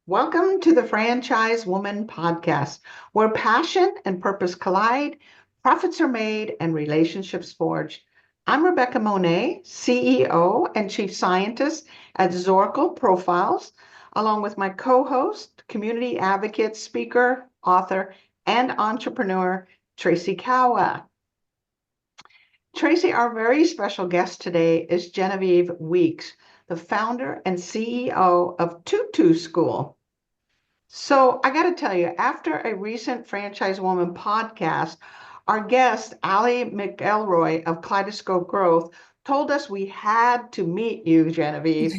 Welcome to the Franchise Woman podcast, where passion and purpose collide, profits are made, and relationships forged. I'm Rebecca Monet, CEO and Chief Scientist at Zorakle Profiles, along with my co-host, community advocate, speaker, author, and entrepreneur, Tracy Kawa. Tracy, our very special guest today is Genevieve Weeks, the founder and CEO of Tutu School. So I got to tell you, after a recent Franchise Woman podcast, our guest, Ali McElroy of Kaleidoscope Growth, told us we had to meet you, Genevieve.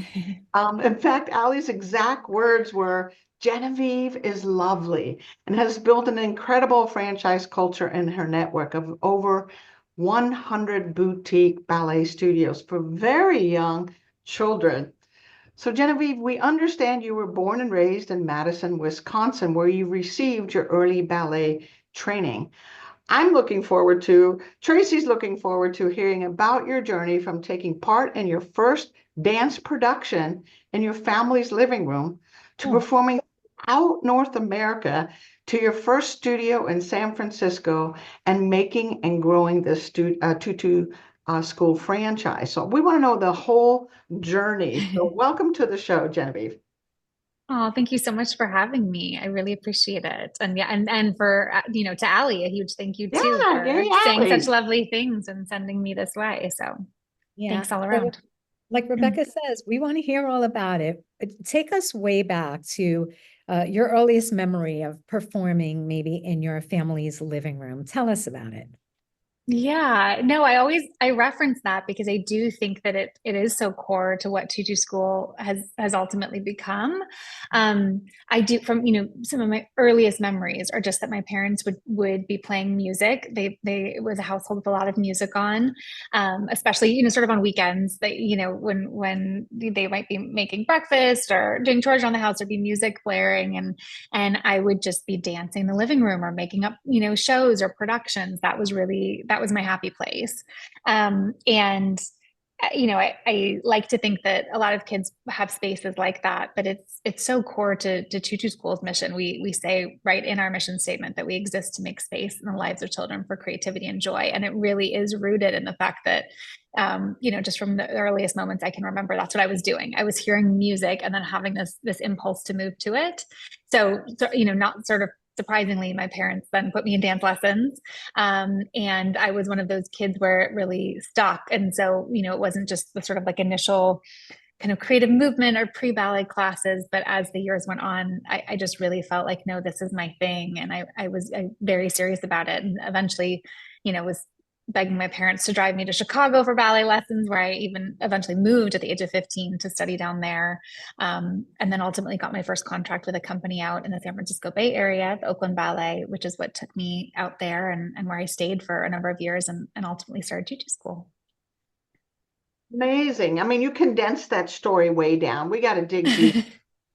In fact, Ali's exact words were, Genevieve is lovely and has built an incredible franchise culture in her network of over 100 boutique ballet studios for very young children. So, Genevieve, we understand you were born and raised in Madison, Wisconsin, where you received your early ballet training. Tracy's looking forward to hearing about your journey from taking part in your first dance production in your family's living room to performing out North America to your first studio in San Francisco and making and growing this Tutu School franchise. So we want to know the whole journey. So welcome to the show, Genevieve. Oh, thank you so much for having me. I really appreciate it. And yeah, and for to Allie, a huge thank you too Yeah, for yay, saying such Allie. lovely things and sending me this way. So Yeah. thanks all So, around. like Rebecca says, we want to hear all about it. Take us way back to your earliest memory of performing maybe in your family's living room. Tell us about it. Yeah, no, I reference that because I do think that it is so core to what Tutu School has ultimately become. I do from some of my earliest memories are just that my parents would be playing music. They it was a household with a lot of music on, especially sort of on weekends. That when they might be making breakfast or doing chores around the house, there'd be music blaring, and I would just be dancing in the living room or making up shows or productions. That was my happy place. And I like to think that a lot of kids have spaces like that, but it's so core to Tutu School's mission. We say right in our mission statement that we exist to make space in the lives of children for creativity and joy, and it really is rooted in the fact that just from the earliest moments I can remember, that's what I was doing. I was hearing music and then having this impulse to move to it. So not sort of surprisingly, my parents then put me in dance lessons. And I was one of those kids where it really stuck. And so, it wasn't just the sort of like initial kind of creative movement or pre-ballet classes, but as the years went on, I just really felt like, no, this is my thing. And I was very serious about it. And eventually, was begging my parents to drive me to Chicago for ballet lessons, where I even eventually moved at the age of 15 to study down there. And then ultimately got my first contract with a company out in the San Francisco Bay Area, the Oakland Ballet, which is what took me out there and where I stayed for a number of years and ultimately started Tutu School. Amazing. I mean, you condensed that story way down. We got to dig deep.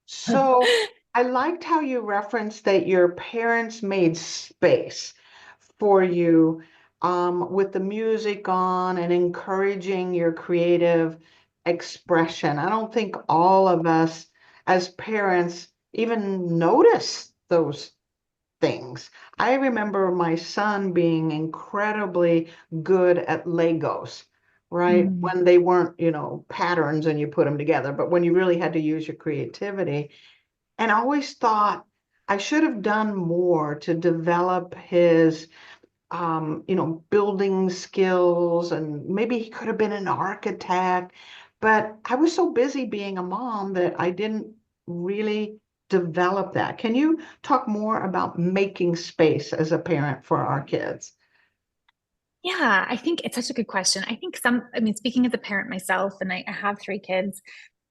So I liked how you referenced that your parents made space for you with the music on and encouraging your creative expression. I don't think all of us as parents even notice those things. I remember my son being incredibly good at Legos, right? Mm. When they weren't, patterns and you put them together, but when you really had to use your creativity. And I always thought I should have done more to develop his building skills, and maybe he could have been an architect. But I was so busy being a mom that I didn't really develop that. Can you talk more about making space as a parent for our kids? Yeah, I think it's such a good question. I mean, speaking as a parent myself, and I have three kids,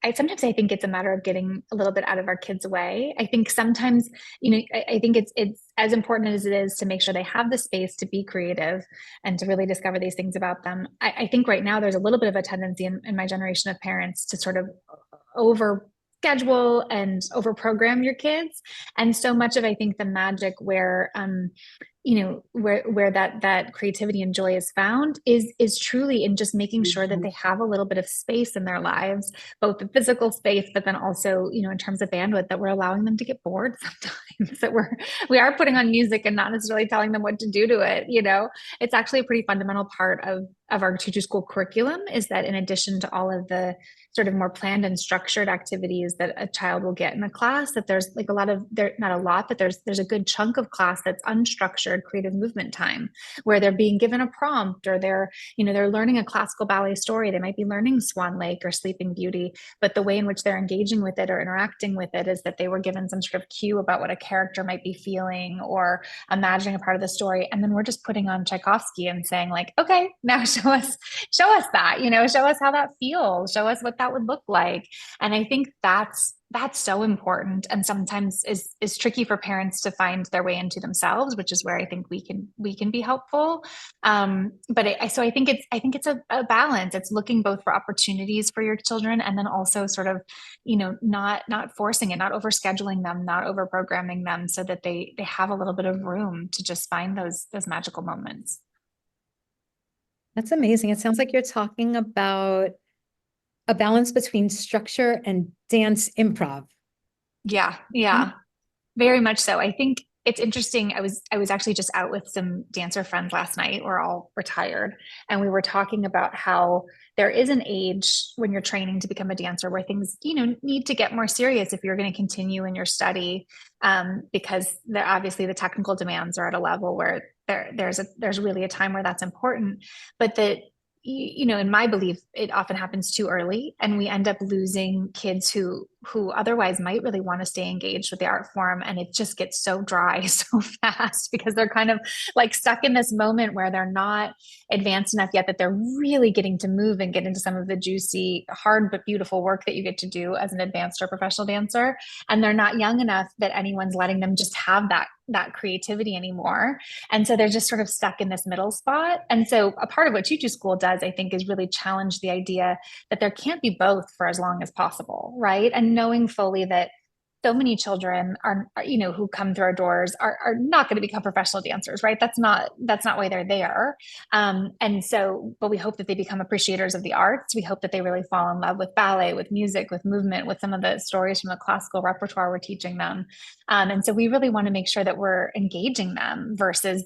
I think it's a matter of getting a little bit out of our kids' way. I think sometimes, I think it's as important as it is to make sure they have the space to be creative and to really discover these things about them. I think right now there's a little bit of a tendency in my generation of parents to sort of over schedule and over program your kids. And so much of, I think, the magic where where that creativity and joy is found is truly in just making sure that they have a little bit of space in their lives, both the physical space, but then also, in terms of bandwidth, that we're allowing them to get bored sometimes, that we are putting on music and not necessarily telling them what to do to it. It's actually a pretty fundamental part of our Tutu School curriculum, is that in addition to all of the sort of more planned and structured activities that a child will get in a class, that there's like not a lot, but there's a good chunk of class that's unstructured creative movement time, where they're being given a prompt, or they're learning a classical ballet story. They might be learning Swan Lake or Sleeping Beauty, but the way in which they're engaging with it or interacting with it is that they were given some sort of cue about what a character might be feeling or imagining a part of the story. And then we're just putting on Tchaikovsky and saying like, okay, now show us that, show us how that feels, show us what that would look like. And I think that's so important, and sometimes is tricky for parents to find their way into themselves, which is where I think we can be helpful. But I think it's a balance. It's looking both for opportunities for your children, and then also sort of, not forcing it, not overscheduling them, not over programming them, so that they have a little bit of room to just find those magical moments. That's amazing. It sounds like you're talking about a balance between structure and dance improv. Yeah, very much so. I think it's interesting. I was actually just out with some dancer friends last night. We're all retired, and we were talking about how there is an age when you're training to become a dancer where things, need to get more serious if you're going to continue in your study, because obviously the technical demands are at a level where there's really a time where that's important, but that, in my belief, it often happens too early, and we end up losing kids who otherwise might really want to stay engaged with the art form, and it just gets so dry so fast because they're kind of like stuck in this moment where they're not advanced enough yet that they're really getting to move and get into some of the juicy, hard but beautiful work that you get to do as an advanced or professional dancer, and they're not young enough that anyone's letting them just have that creativity anymore. And so they're just sort of stuck in this middle spot. And so a part of what Tutu School does, I think, is really challenge the idea that there can't be both for as long as possible, right? And knowing fully that so many children are who come through our doors are not going to become professional dancers, right? That's not why they're there. But we hope that they become appreciators of the arts. We hope that they really fall in love with ballet, with music, with movement, with some of the stories from the classical repertoire we're teaching them. And so we really want to make sure that we're engaging them versus,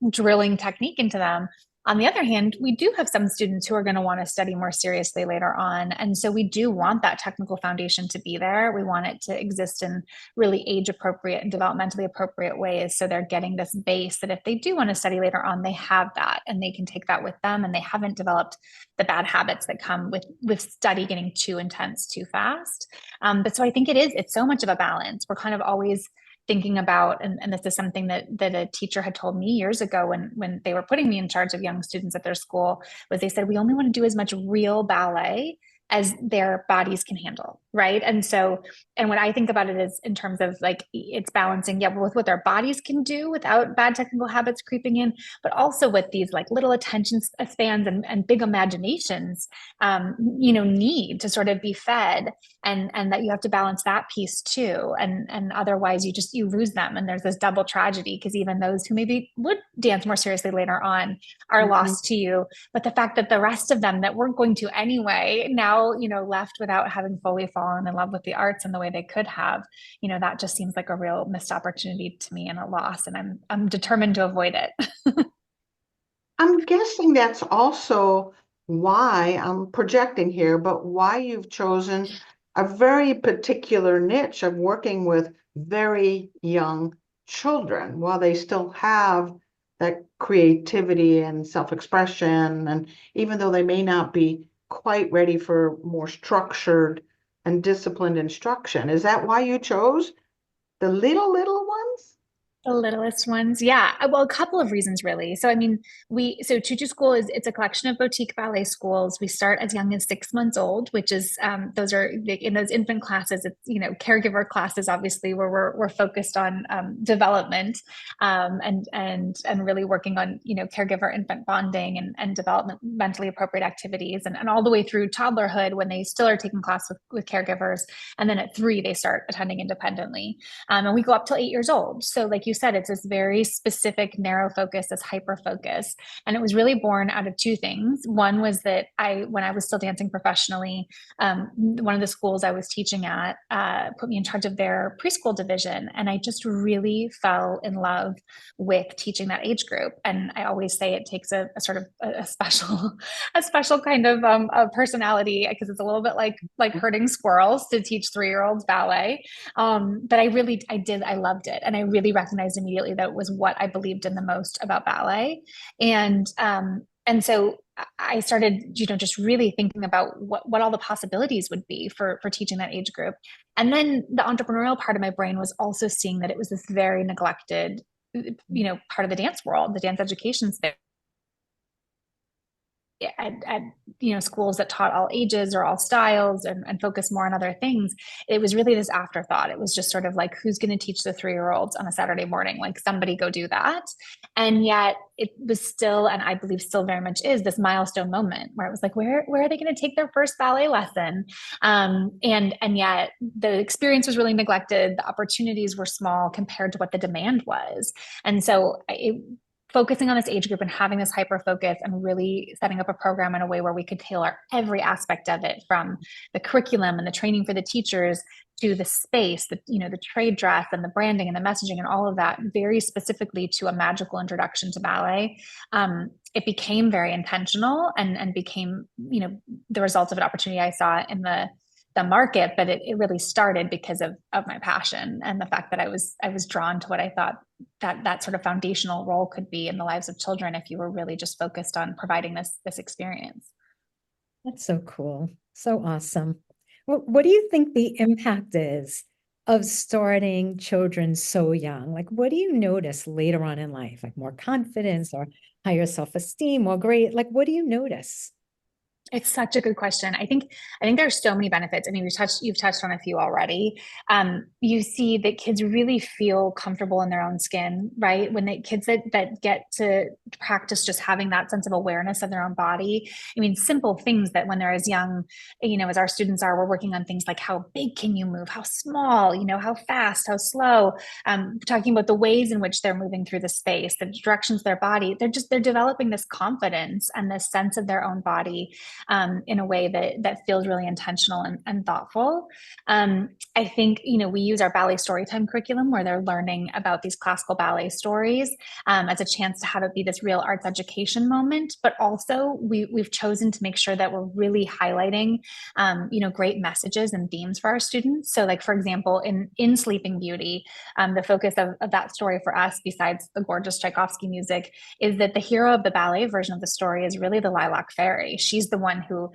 drilling technique into them. On the other hand, we do have some students who are going to want to study more seriously later on. And so we do want that technical foundation to be there. We want it to exist in really age appropriate and developmentally appropriate ways. So they're getting this base that if they do want to study later on, they have that and they can take that with them, and they haven't developed the bad habits that come with study getting too intense too fast. But so I think it's so much of a balance. We're kind of always thinking about, and this is something that a teacher had told me years ago when they were putting me in charge of young students at their school, was they said, we only want to do as much real ballet as their bodies can handle, right? And what I think about it is in terms of like, it's balancing, with what their bodies can do without bad technical habits creeping in, but also with these like little attention spans and big imaginations, need to sort of be fed, and that you have to balance that piece too. And otherwise you lose them. And there's this double tragedy, because even those who maybe would dance more seriously later on are lost to you. But the fact that the rest of them that weren't going to anyway, now, left without having fully fallen in love with the arts in the way they could have, that just seems like a real missed opportunity to me and a loss. And I'm determined to avoid it. I'm guessing that's also why I'm projecting here, but why you've chosen a very particular niche of working with very young children while they still have that creativity and self-expression. And even though they may not be quite ready for more structured and disciplined instruction. Is that why you chose the little ones? The littlest ones. Yeah. Well, a couple of reasons really. So, Tutu School it's a collection of boutique ballet schools. We start as young as 6 months old, which is, those are in those infant classes. It's, caregiver classes, obviously, where we're focused on development, and really working on, caregiver infant bonding and developmentally appropriate activities, and all the way through toddlerhood when they still are taking class with caregivers. And then at 3, they start attending independently. And we go up till 8 years old. So like you said, it's this very specific, narrow focus, this hyper focus. And it was really born out of two things. One was that when I was still dancing professionally, one of the schools I was teaching at put me in charge of their preschool division. And I just really fell in love with teaching that age group. And I always say it takes a sort of a special kind of a personality, because it's a little bit like herding squirrels to teach 3-year-olds ballet. But I loved it. And I really recognized immediately that it was what I believed in the most about ballet. And so I started, just really thinking about what all the possibilities would be for teaching that age group. And then the entrepreneurial part of my brain was also seeing that it was this very neglected, part of the dance world, the dance education space. At schools that taught all ages or all styles and focus more on other things, it was really this afterthought. It was just sort of like, who's going to teach the 3-year-olds on a Saturday morning? Like, somebody go do that. And yet it was still, and I believe still very much is, this milestone moment where it was like, where are they going to take their first ballet lesson? And yet the experience was really neglected. The opportunities were small compared to what the demand was. And so focusing on this age group and having this hyper focus and really setting up a program in a way where we could tailor every aspect of it, from the curriculum and the training for the teachers to the space, the trade dress and the branding and the messaging and all of that, very specifically to a magical introduction to ballet. It became very intentional and became, the result of an opportunity I saw in the market, but it really started because of my passion and the fact that I was drawn to what I thought that sort of foundational role could be in the lives of children if you were really just focused on providing this experience. That's so cool. So awesome. What do you think the impact is of starting children so young? Like, what do you notice later on in life? Like more confidence or higher self-esteem or great? Like, what do you notice? It's such a good question. I think there's so many benefits. I mean, you've touched on a few already. You see that kids really feel comfortable in their own skin, right? When kids that get to practice just having that sense of awareness of their own body. I mean, simple things that when they're as young, as our students are, we're working on things like how big can you move, how small, how fast, how slow. Talking about the ways in which they're moving through the space, the directions of their body. They're developing this confidence and this sense of their own body. In a way that feels really intentional and thoughtful. I think, we use our ballet storytime curriculum where they're learning about these classical ballet stories as a chance to have it be this real arts education moment. But also we've chosen to make sure that we're really highlighting, great messages and themes for our students. So like, for example, in Sleeping Beauty, the focus of that story for us, besides the gorgeous Tchaikovsky music, is that the hero of the ballet version of the story is really the Lilac Fairy. She's the one who,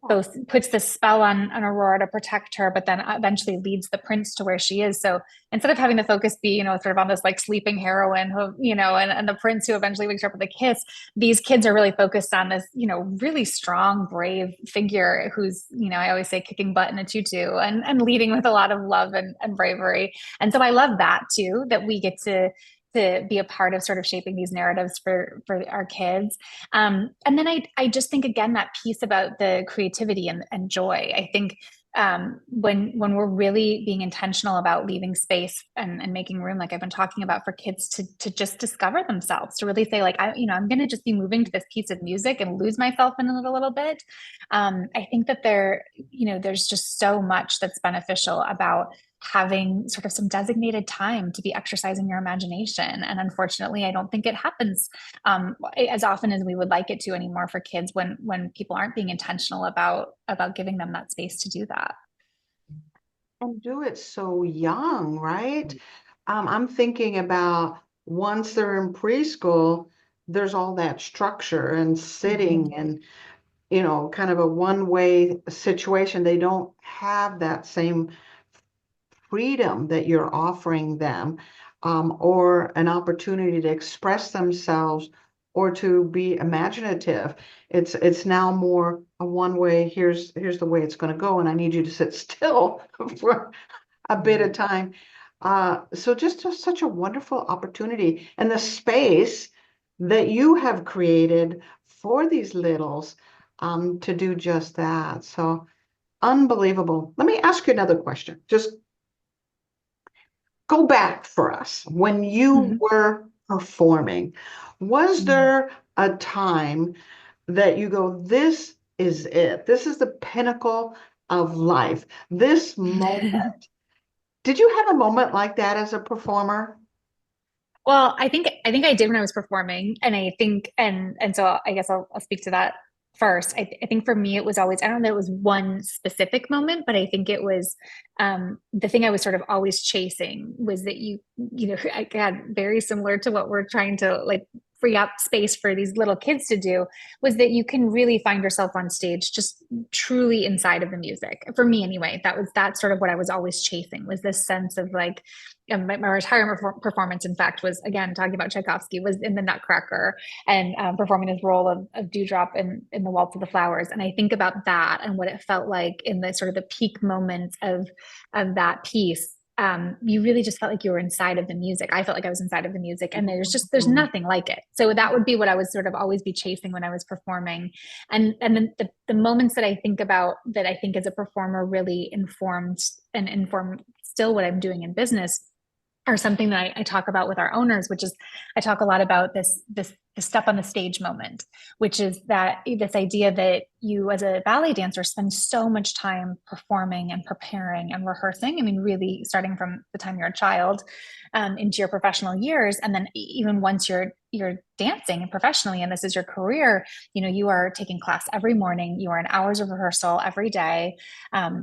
both puts the spell on Aurora to protect her, but then eventually leads the prince to where she is. So instead of having the focus be, sort of on this like sleeping heroine who, and the prince who eventually wakes her up with a kiss, these kids are really focused on this, really strong, brave figure who's, I always say, kicking butt in a tutu and leading with a lot of love and bravery. And so I love that too, that we get to be a part of sort of shaping these narratives for our kids. And then I just think, again, that piece about the creativity and joy. I think when we're really being intentional about leaving space and making room, like I've been talking about, for kids to just discover themselves, to really say like, I'm going to just be moving to this piece of music and lose myself in it a little bit. I think that there's just so much that's beneficial about having sort of some designated time to be exercising your imagination. And unfortunately, I don't think it happens as often as we would like it to anymore for kids when people aren't being intentional about giving them that space to do that. And do it so young, right? I'm thinking about once they're in preschool, there's all that structure and sitting and, kind of a one-way situation. They don't have that same freedom that you're offering them, or an opportunity to express themselves or to be imaginative. It's now more a one way. Here's the way it's going to go, and I need you to sit still for a bit of time. So just such a wonderful opportunity, and the space that you have created for these littles to do just that. So unbelievable. Let me ask you another question. Just go back for us when you were performing. Was there a time that you go, this is it? This is the pinnacle of life. This moment. Did you have a moment like that as a performer? Well, I think I did when I was performing, and I think and so I guess I'll speak to that first. I think for me it was always, I don't know that it was one specific moment, but I think it was the thing I was sort of always chasing was that you know, again, very similar to what we're trying to like free up space for these little kids to do, was that you can really find yourself on stage just truly inside of the music. For me anyway, that's sort of what I was always chasing, was this sense of like my retirement performance, in fact, was again talking about Tchaikovsky, was in the Nutcracker and performing his role of Dewdrop in the Waltz of the Flowers. And I think about that and what it felt like in the sort of the peak moments of that piece. You really just felt like you were inside of the music. I felt like I was inside of the music, and there's nothing like it. So that would be what I would sort of always be chasing when I was performing. And then the moments that I think about that I think as a performer really informed still what I'm doing in business are something that I talk about with our owners, which is I talk a lot about this step on the stage moment, which is that this idea that you as a ballet dancer spend so much time performing and preparing and rehearsing. I mean, really starting from the time you're a child into your professional years, and then even once you're dancing professionally and this is your career, you know, you are taking class every morning, you are in hours of rehearsal every day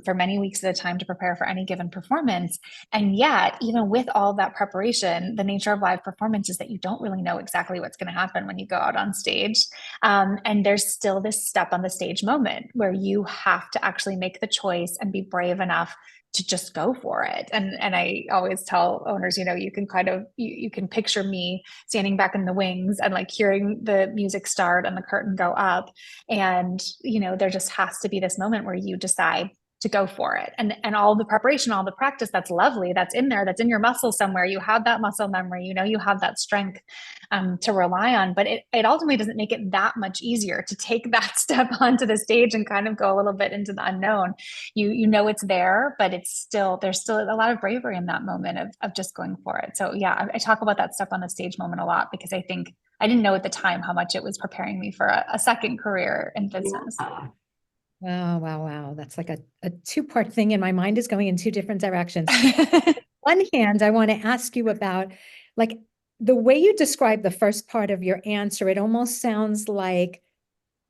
for many weeks at a time to prepare for any given performance. And yet, even with all that preparation, the nature of live performance is that you don't really know exactly what's going to happen when you go out on stage. And there's still this step on the stage moment where you have to actually make the choice and be brave enough to just go for it. And I always tell owners, you know, you can kind of, you can picture me standing back in the wings and like hearing the music start and the curtain go up. And, you know, there just has to be this moment where you decide to go for it. And all the preparation, all the practice, that's lovely. That's in there. That's in your muscle somewhere. You have that muscle memory, you know, you have that strength to rely on, but it ultimately doesn't make it that much easier to take that step onto the stage and kind of go a little bit into the unknown. You know, it's there, but there's still a lot of bravery in that moment of just going for it. So yeah, I talk about that step on the stage moment a lot because I think I didn't know at the time how much it was preparing me for a second career in business. Yeah. Wow. That's like a two-part thing, and my mind is going in two different directions. One hand, I want to ask you about like the way you describe the first part of your answer. It almost sounds like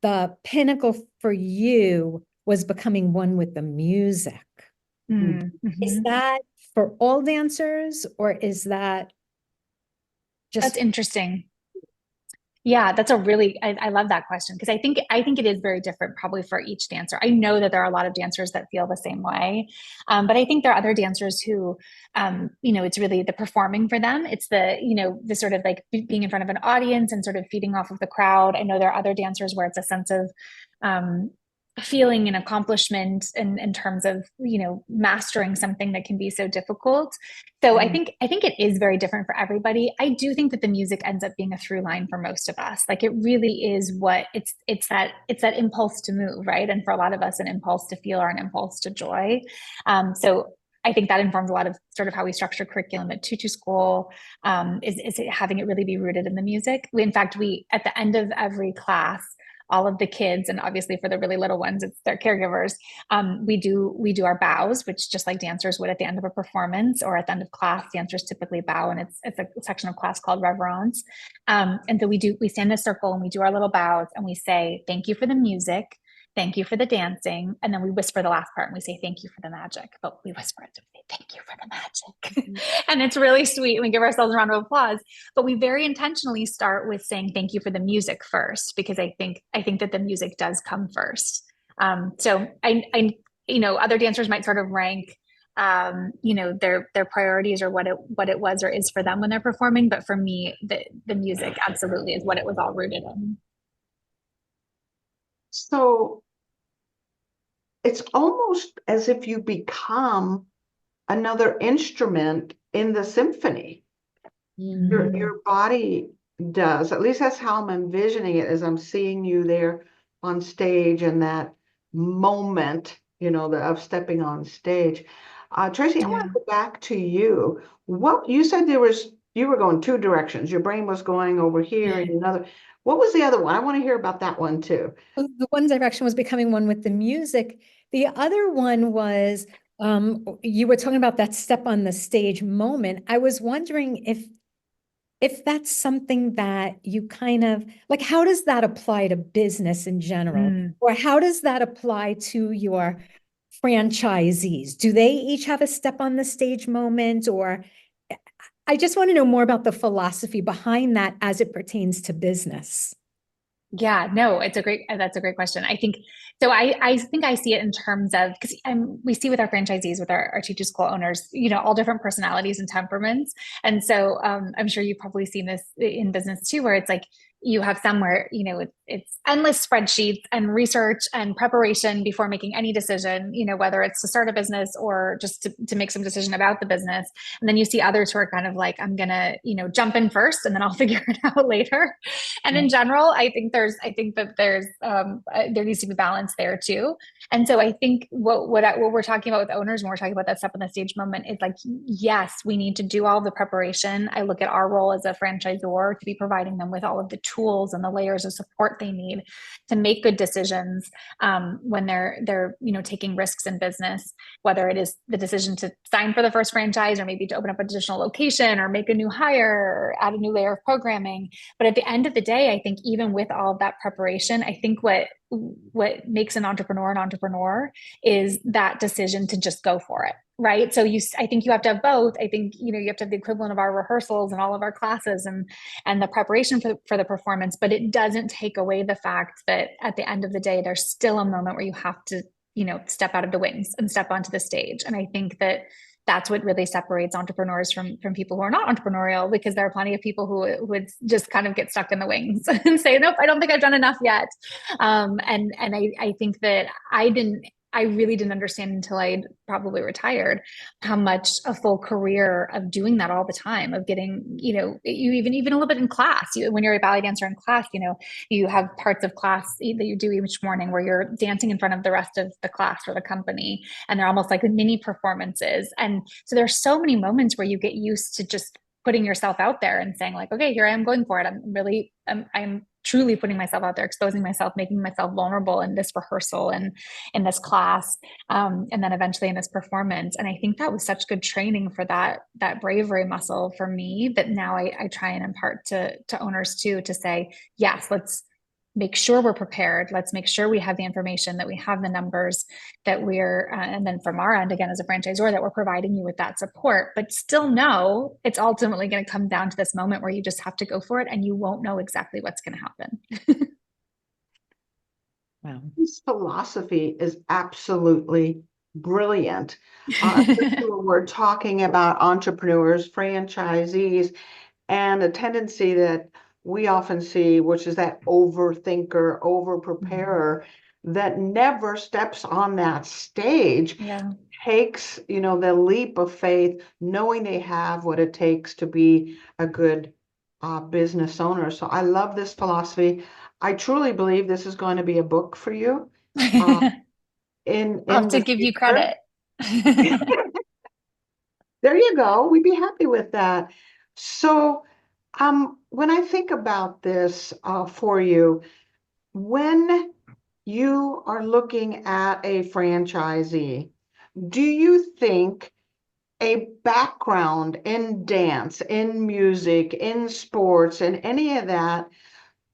the pinnacle for you was becoming one with the music. Is that for all dancers, or is that just— That's interesting. Yeah, that's a really, I love that question because I think it is very different probably for each dancer. I know that there are a lot of dancers that feel the same way, but I think there are other dancers who, you know, it's really the performing for them. It's the, you know, the sort of like being in front of an audience and sort of feeding off of the crowd. I know there are other dancers where it's a sense of feeling an accomplishment in terms of, you know, mastering something that can be so difficult. So I think it is very different for everybody. I do think that the music ends up being a through line for most of us. Like it really is what it's that impulse to move, right? And for a lot of us, an impulse to feel or an impulse to joy. So I think that informs a lot of sort of how we structure curriculum at Tutu School, is having it really be rooted in the music. In fact, at the end of every class, all of the kids, and obviously for the really little ones, it's their caregivers. We do our bows, which just like dancers would at the end of a performance or at the end of class, dancers typically bow, and it's a section of class called reverence. And so we stand in a circle and we do our little bows and we say, thank you for the music. Thank you for the dancing. And then we whisper the last part and we say, thank you for the magic. But we whisper it to say, thank you for the magic. And it's really sweet. And we give ourselves a round of applause. But we very intentionally start with saying thank you for the music first, because I think that the music does come first. So I you know, other dancers might sort of rank you know, their priorities or what it was or is for them when they're performing. But for me, the music absolutely is what it was all rooted in. So it's almost as if you become another instrument in the symphony. Your body does. At least that's how I'm envisioning it as I'm seeing you there on stage and that moment, you know, of stepping on stage. Tracy, I want to go back to you. What you said you were going two directions. Your brain was going over here and another. What was the other one? I want to hear about that one too. The one direction was becoming one with the music. The other one was you were talking about that step on the stage moment. I was wondering if that's something that you kind of like, how does that apply to business in general? Or how does that apply to your franchisees? Do they each have a step on the stage moment? Or I just want to know more about the philosophy behind that as it pertains to business. Yeah, no, that's a great question. I think, so I think I see it in terms of, because we see with our franchisees, with our Tutu School owners, all different personalities and temperaments. And so I'm sure you've probably seen this in business too, where it's like, you have some where, it's endless spreadsheets and research and preparation before making any decision, whether it's to start a business or just to make some decision about the business. And then you see others who are kind of like, I'm going to, jump in first and then I'll figure it out later. And in general, I think that there needs to be balance there too. And so I think what we're talking about with owners, when we're talking about that step on the stage moment, is like, yes, we need to do all the preparation. I look at our role as a franchisor to be providing them with all of the tools and the layers of support they need to make good decisions when they're taking risks in business, whether it is the decision to sign for the first franchise or maybe to open up an additional location or make a new hire or add a new layer of programming. But at the end of the day, I think even with all of that preparation, I think what makes an entrepreneur is that decision to just go for it. Right. So I think you have to have both. I think, you have to have the equivalent of our rehearsals and all of our classes and the preparation for the performance, but it doesn't take away the fact that at the end of the day, there's still a moment where you have to, step out of the wings and step onto the stage. And I think that that's what really separates entrepreneurs from people who are not entrepreneurial, because there are plenty of people who would just kind of get stuck in the wings and say, nope, I don't think I've done enough yet. And I think that I really didn't understand until I'd probably retired how much a full career of doing that all the time, of getting, you even a little bit in class, when you're a ballet dancer in class, you have parts of class that you do each morning where you're dancing in front of the rest of the class or the company, and they're almost like mini performances. And so there's so many moments where you get used to just putting yourself out there and saying like, okay, here I am going for it. I'm truly putting myself out there, exposing myself, making myself vulnerable in this rehearsal and in this class, and then eventually in this performance. And I think that was such good training for that bravery muscle for me that now I try and impart to owners too, to say, yes, let's make sure we're prepared. Let's make sure we have the information, that we have the numbers, that we're, and then from our end, again, as a franchisor, that we're providing you with that support, but still know it's ultimately going to come down to this moment where you just have to go for it and you won't know exactly what's going to happen. Wow. This philosophy is absolutely brilliant. Especially when we're talking about entrepreneurs, franchisees, and a tendency that we often see, which is that overthinker, over-preparer that never steps on that stage, takes, the leap of faith, knowing they have what it takes to be a good business owner. So I love this philosophy. I truly believe this is going to be a book for you. I'll have to the give you future. credit. There you go. We'd be happy with that. So when I think about this for you, when you are looking at a franchisee, do you think a background in dance, in music, in sports, and any of that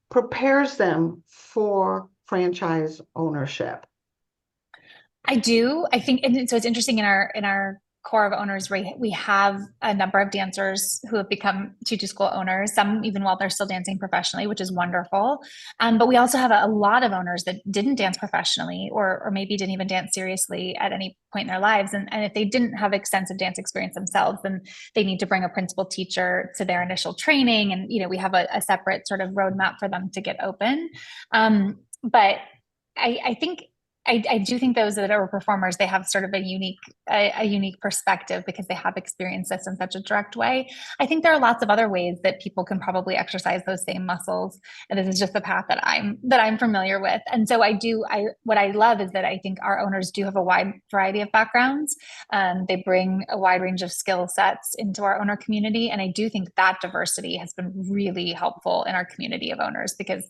prepares them for franchise ownership? I do. I think, and so it's interesting in our core of owners, we have a number of dancers who have become Tutu School owners, some even while they're still dancing professionally, which is wonderful. But we also have a lot of owners that didn't dance professionally or maybe didn't even dance seriously at any point in their lives. And if they didn't have extensive dance experience themselves, then they need to bring a principal teacher to their initial training. And, we have a separate sort of roadmap for them to get open. But I think I do think those that are performers, they have sort of a unique perspective because they have experienced this in such a direct way. I think there are lots of other ways that people can probably exercise those same muscles, and this is just the path that I'm familiar with. And so what I love is that I think our owners do have a wide variety of backgrounds. They bring a wide range of skill sets into our owner community, and I do think that diversity has been really helpful in our community of owners because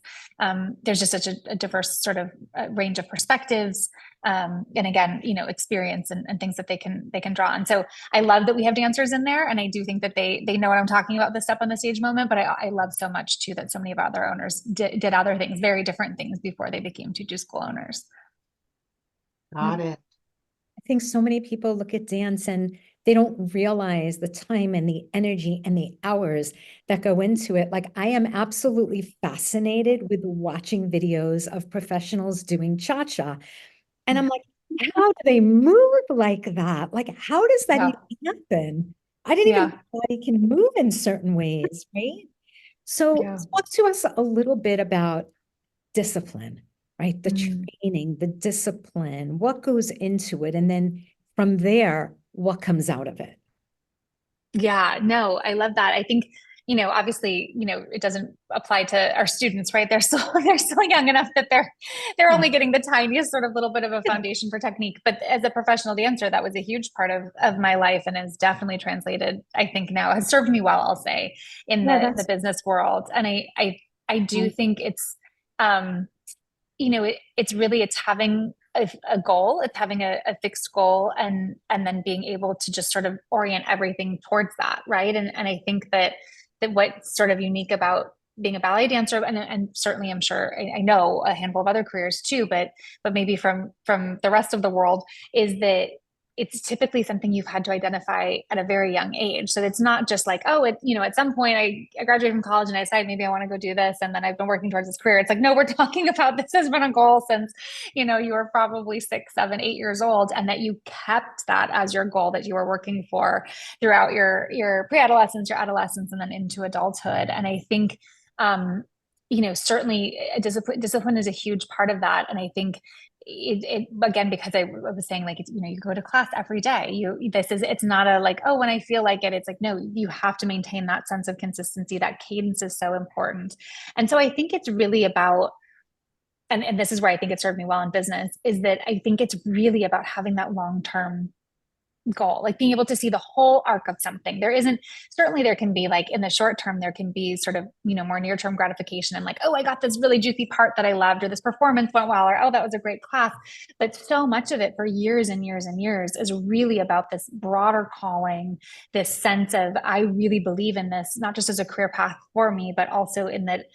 there's just such a diverse sort of range of perspectives, and again, experience and things that they can draw on. So I love that we have dancers in there, and I do think that they know what I'm talking about, the step on the stage moment. But I love so much too that so many of our other owners did other things, very different things, before they became Tutu School owners. Got it. I think so many people look at dance and they don't realize the time and the energy and the hours that go into it. Like, I am absolutely fascinated with watching videos of professionals doing cha-cha. And I'm like, how do they move like that? Like, how does that even happen? I didn't even know the body can move in certain ways, right? So talk to us a little bit about discipline, right? The training, the discipline, what goes into it. And then from there, what comes out of it? Yeah, no, I love that. I think, obviously, it doesn't apply to our students, right? They're still young enough that they're only getting the tiniest sort of little bit of a foundation for technique. But as a professional dancer, that was a huge part of my life, and has definitely translated, I think now has served me well, I'll say, in the business world. And I do think it's, it's having a goal, it's having a fixed goal, and then being able to just sort of orient everything towards that, right? And I think that what's sort of unique about being a ballet dancer, and certainly I'm sure I know a handful of other careers too, but maybe from the rest of the world, is that it's typically something you've had to identify at a very young age. So it's not just like, oh, at some point I graduated from college and I decided maybe I want to go do this, and then I've been working towards this career. It's like, no, we're talking about this has been a goal since, you were probably 6, 7, 8 years old, and that you kept that as your goal that you were working for throughout your pre-adolescence, your adolescence, and then into adulthood. And I think, certainly discipline is a huge part of that. And I think it again, because I was saying, like, you go to class every day. It's not a like, oh, when I feel like it, it's like, no, you have to maintain that sense of consistency. That cadence is so important. And so I think it's really about, and this is where I think it served me well in business, is that I think it's really about having that long-term goal, like being able to see the whole arc of something. Certainly there can be, like, in the short term, there can be sort of, more near-term gratification and like, oh, I got this really juicy part that I loved, or this performance went well, or oh, that was a great class. But so much of it for years and years and years is really about this broader calling, this sense of, I really believe in this, not just as a career path for me, but also in that,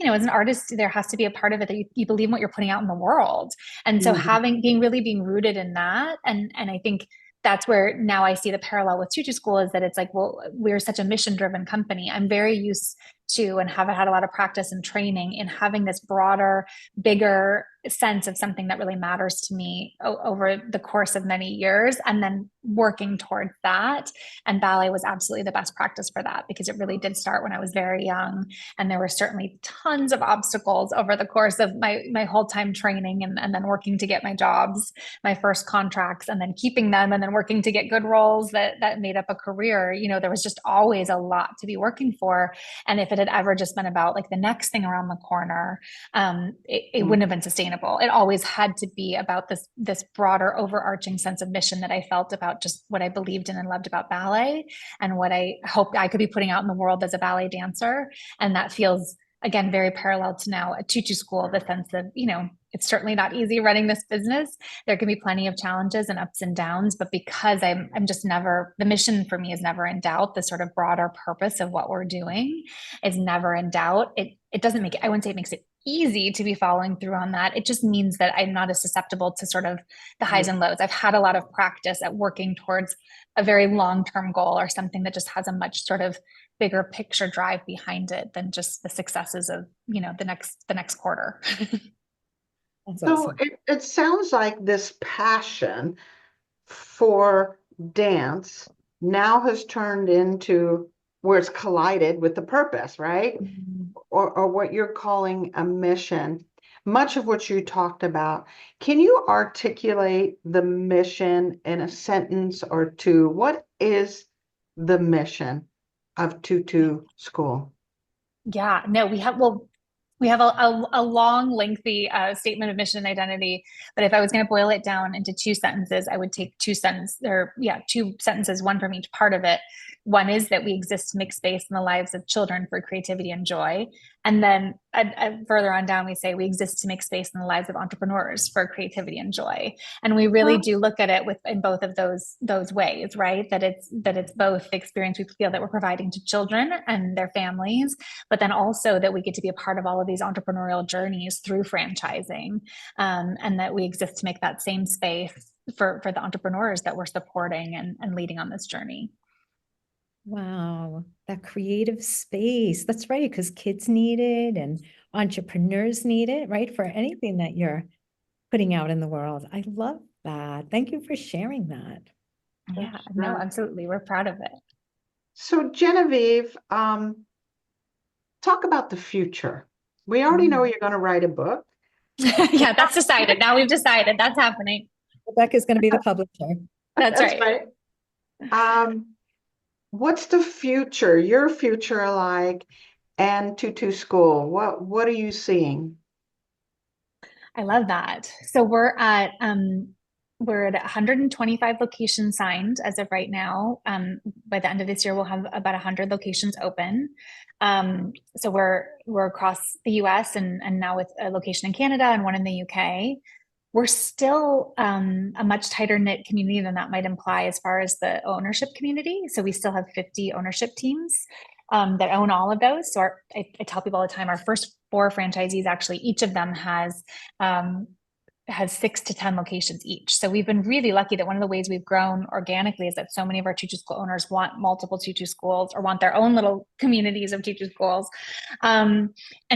as an artist, there has to be a part of it that you believe in what you're putting out in the world. And so being rooted in that. And I think that's where now I see the parallel with Tutu School, is that it's like, well, we're such a mission-driven company. I'm very used to, and have had a lot of practice and training in having this broader, bigger sense of something that really matters to me over the course of many years, and then working towards that. And ballet was absolutely the best practice for that, because it really did start when I was very young. And there were certainly tons of obstacles over the course of my whole time training, and then working to get my jobs, my first contracts, and then keeping them, and then working to get good roles that made up a career. There was just always a lot to be working for. And if it had ever just been about like the next thing around the corner, it wouldn't have been sustainable. It always had to be about this broader overarching sense of mission that I felt about just what I believed in and loved about ballet, and what I hoped I could be putting out in the world as a ballet dancer. And that feels, again, very parallel to now at Tutu School, the sense of, it's certainly not easy running this business. There can be plenty of challenges and ups and downs, but because I'm just never, the mission for me is never in doubt. The sort of broader purpose of what we're doing is never in doubt. It doesn't make it, I wouldn't say it makes it easy to be following through on that. It just means that I'm not as susceptible to sort of the highs and lows. I've had a lot of practice at working towards a very long-term goal, or something that just has a much sort of bigger picture drive behind it than just the successes of, the next quarter. That's So awesome. it sounds like this passion for dance now has turned into where it's collided with the purpose, right? Or what you're calling a mission. much of what you talked about. Can you articulate the mission in a sentence or two? What is the mission of Tutu School? Yeah, no, we have a long, lengthy statement of mission and identity. But if I was going to boil it down into two sentences, I would take two sentences, one from each part of it. One is that we exist to make space in the lives of children for creativity and joy. And then further on down, we say we exist to make space in the lives of entrepreneurs for creativity and joy. And we really do look at it in both of those ways, right? That it's both the experience we feel that we're providing to children and their families, but then also that we get to be a part of all of these entrepreneurial journeys through franchising, and that we exist to make that same space for the entrepreneurs that we're supporting and leading on this journey. Wow, that creative space. That's right, because kids need it and entrepreneurs need it, right? For anything that you're putting out in the world. I love that. Thank you for sharing that. Yeah, no, absolutely. We're proud of it. So Genevieve, talk about the future. We already know you're going to write a book. Yeah, that's decided. Now we've decided that's happening. Rebecca's going to be the publisher. That's right. What's the future, your future like, and Tutu School? What are you seeing? I love that. So we're at 125 locations signed as of right now. By the end of this year, we'll have about 100 locations open. So we're across the US and now with a location in Canada and one in the UK. We're still a much tighter knit community than that might imply as far as the ownership community. So we still have 50 ownership teams that own all of those. So I tell people all the time, our first 4 franchisees, actually, each of them has 6 to 10 locations each. So we've been really lucky that one of the ways we've grown organically is that so many of our Tutu School owners want multiple Tutu schools or want their own little communities of Tutu schools. And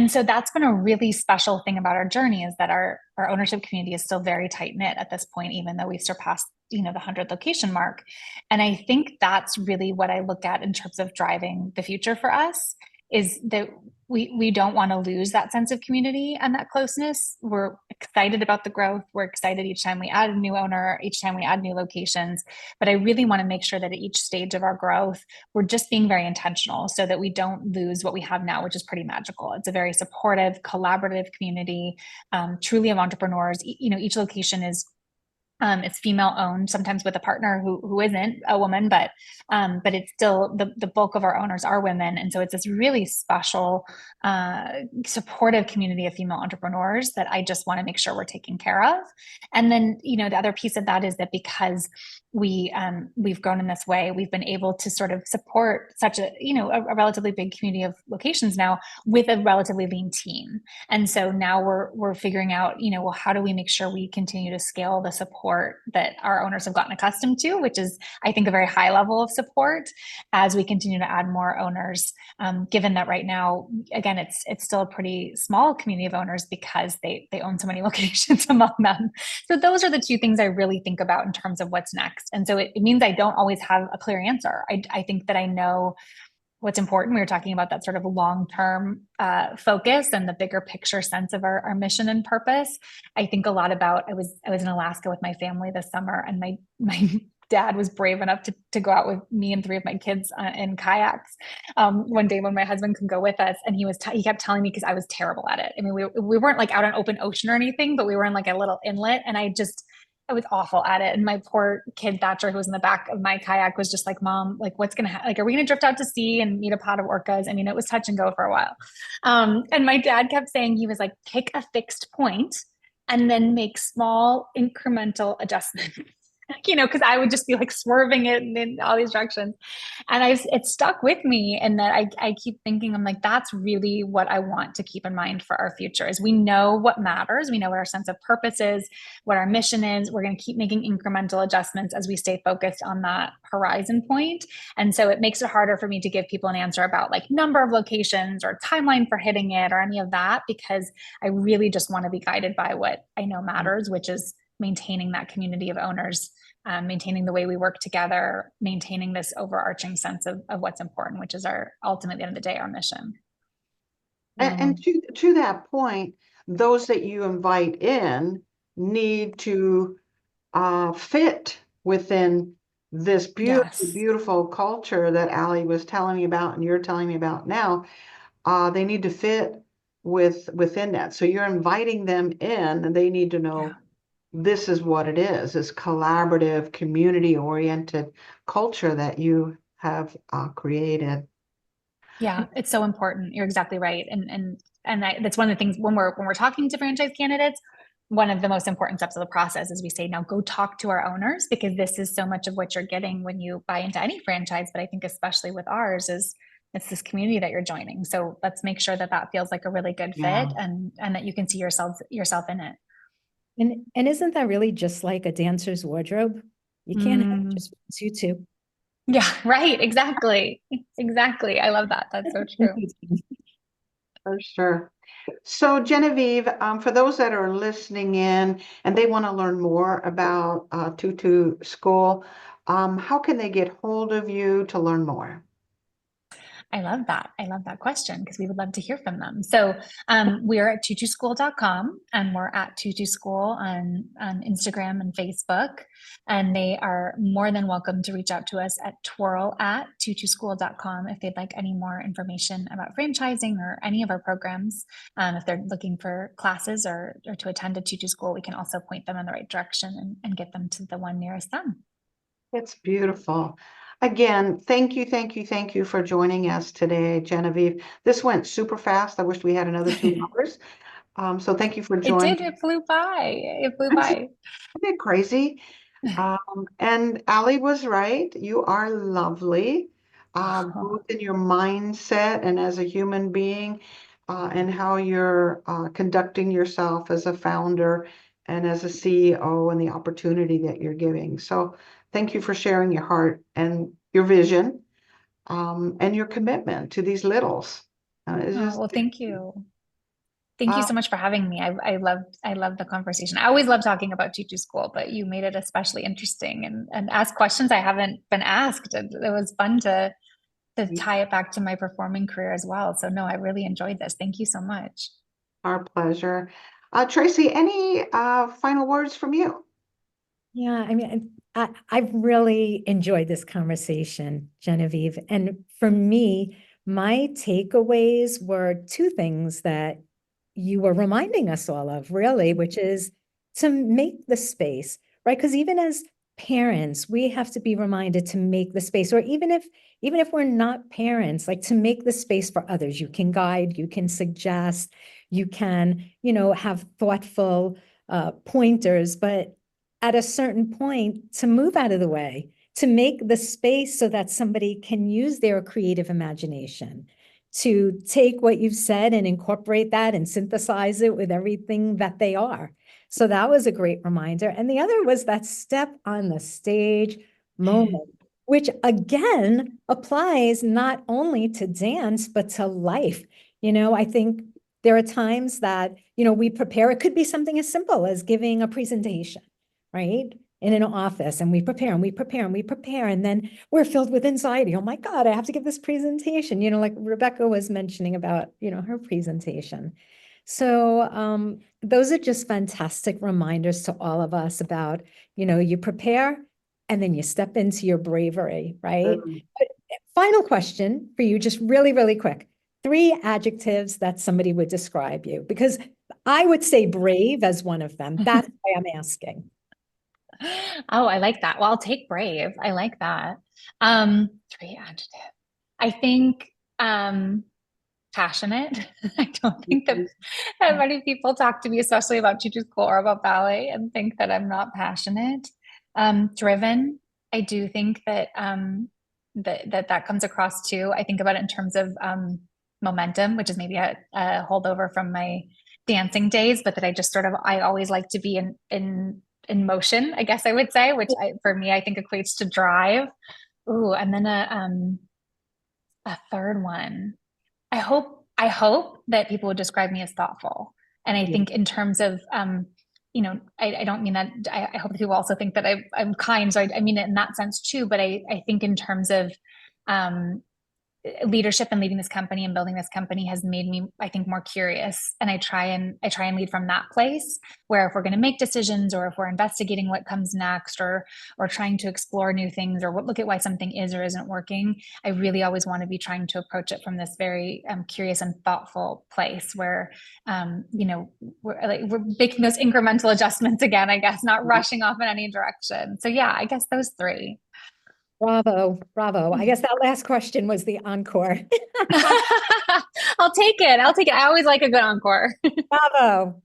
so that's been a really special thing about our journey, is that our ownership community is still very tight knit at this point, even though we've surpassed the 100 location mark. And I think that's really what I look at in terms of driving the future for us, is that we don't want to lose that sense of community and that closeness. We're excited about the growth. We're excited each time we add a new owner, each time we add new locations. But I really want to make sure that at each stage of our growth, we're just being very intentional so that we don't lose what we have now, which is pretty magical. It's a very supportive, collaborative community, truly of entrepreneurs. Each location is it's female owned, sometimes with a partner who isn't a woman, but it's still the bulk of our owners are women. And so it's this really special, supportive community of female entrepreneurs that I just want to make sure we're taking care of. And then, the other piece of that is that because we've grown in this way, we've been able to sort of support such a relatively big community of locations now with a relatively lean team. And so now we're figuring out, well, how do we make sure we continue to scale the support that our owners have gotten accustomed to, which is, I think, a very high level of support as we continue to add more owners, given that right now, again, it's still a pretty small community of owners because they own so many locations among them. So those are the two things I really think about in terms of what's next. And so it means I don't always have a clear answer. I think that I know what's important. We were talking about that sort of long-term focus and the bigger picture sense of our mission and purpose. I think a lot about, I was in Alaska with my family this summer, and my dad was brave enough to go out with me and 3 of my kids in kayaks one day when my husband could go with us. And he kept telling me, because I was terrible at it. I mean, we weren't like out on open ocean or anything, but we were in like a little inlet, and I was awful at it. And my poor kid Thatcher, who was in the back of my kayak, was just like, Mom, like, what's going to happen? Like, are we going to drift out to sea and meet a pod of orcas? I mean, it was touch and go for a while. And my dad kept saying, he was like, pick a fixed point and then make small incremental adjustments. Because I would just be like swerving it in all these directions. And it stuck with me. And that I keep thinking, I'm like, that's really what I want to keep in mind for our future, is we know what matters. We know what our sense of purpose is, what our mission is. We're going to keep making incremental adjustments as we stay focused on that horizon point. And so it makes it harder for me to give people an answer about like number of locations or timeline for hitting it or any of that, because I really just want to be guided by what I know matters, which is maintaining that community of owners, maintaining the way we work together, maintaining this overarching sense of what's important, which is ultimately, at the end of the day, our mission. And to that point, those that you invite in need to fit within this beautiful, Yes. beautiful culture that Allie was telling me about and you're telling me about now. They need to fit within that. So you're inviting them in, and they need to Yeah. know this is what it is, this collaborative, community-oriented culture that you have created. Yeah, it's so important. You're exactly right. That's one of the things when we're talking to franchise candidates, one of the most important steps of the process is we say, now go talk to our owners, because this is so much of what you're getting when you buy into any franchise. But I think especially with ours is it's this community that you're joining. So let's make sure that that feels like a really good Yeah. fit and that you can see yourself in it. And isn't that really just like a dancer's wardrobe? You can't have Mm, just one tutu. yeah, right. Exactly. Exactly. I love that. That's so true. For sure. So Genevieve, for those that are listening in and they want to learn more about Tutu School, how can they get hold of you to learn more? I love that. I love that question because we would love to hear from them. So we're at tutuschool.com and we're at Tutu School on Instagram and Facebook. And they are more than welcome to reach out to us at twirl@tutuschool.com if they'd like any more information about franchising or any of our programs. If they're looking for classes or to attend a Tutu School, we can also point them in the right direction and get them to the one nearest them. It's beautiful. Again, thank you, thank you, thank you for joining us today, Genevieve. This went super fast. I wish we had another 2 hours. So thank you for It did. joining. It flew by. It flew Isn't by. it crazy? And Allie was right. You are lovely, both in your mindset and as a human being, and how you're conducting yourself as a founder and as a CEO and the opportunity that you're giving. So thank you for sharing your heart and your vision, and your commitment to these littles. It's Oh, just, well, thank you. Thank you uh, so much for having me. I loved the conversation. I always love talking about Tutu School, but you made it especially interesting and ask questions I haven't been asked. It was fun to tie it back to my performing career as well. So no, I really enjoyed this. Thank you so much. our pleasure. Tracy, any final words from you? Yeah, I mean, I've really enjoyed this conversation, Genevieve. And for me, my takeaways were two things that you were reminding us all of, really, which is to make the space, right? Because even as parents, we have to be reminded to make the space, or even if we're not parents, like to make the space for others. You can guide, you can suggest, you can, have thoughtful pointers, but at a certain point to move out of the way, to make the space so that somebody can use their creative imagination, to take what you've said and incorporate that and synthesize it with everything that they are. So that was a great reminder. And the other was that step on the stage moment, which again applies not only to dance, but to life. I think there are times that, we prepare. It could be something as simple as giving a presentation, right? In an office, and we prepare and we prepare and we prepare. And then we're filled with anxiety. Oh my God, I have to give this presentation, like Rebecca was mentioning about, her presentation. So those are just fantastic reminders to all of us about, you prepare and then you step into your bravery, right? But final question for you, just really, really quick. 3 adjectives that somebody would describe you, because I would say brave as one of them. That's why I'm asking. Oh, I like that. Well, I'll take brave. I like that. 3 adjectives. I think passionate. I don't think that many people talk to me, especially about Tutu School or about ballet, and think that I'm not passionate. Driven. I do think that that comes across too. I think about it in terms of momentum, which is maybe a holdover from my dancing days, but that I always like to be in motion, I guess I would say, which for me I think equates to drive. Ooh, and then a third one. I hope that people would describe me as thoughtful. And I think in terms of I don't mean that I hope that people also think that I'm kind. So I mean it in that sense too, but I think in terms of leadership and leading this company and building this company has made me, I think, more curious. And I try and lead from that place where if we're going to make decisions, or if we're investigating what comes next, or trying to explore new things, or look at why something is or isn't working, I really always want to be trying to approach it from this very curious and thoughtful place where, we're making those incremental adjustments again, I guess, not rushing off in any direction. So yeah, I guess those three. Bravo, bravo. I guess that last question was the encore. I'll take it. I always like a good encore. Bravo.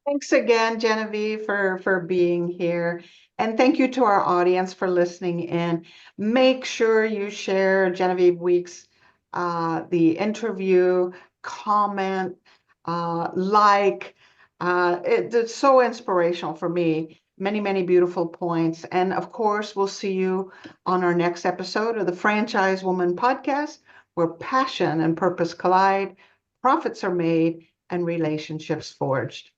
Thanks again, Genevieve, for being here. And thank you to our audience for listening in. Make sure you share Genevieve Weeks, the interview, comment, like. It's so inspirational for me. Many, many beautiful points. And of course, we'll see you on our next episode of the Franchise Woman podcast, where passion and purpose collide, profits are made, and relationships forged.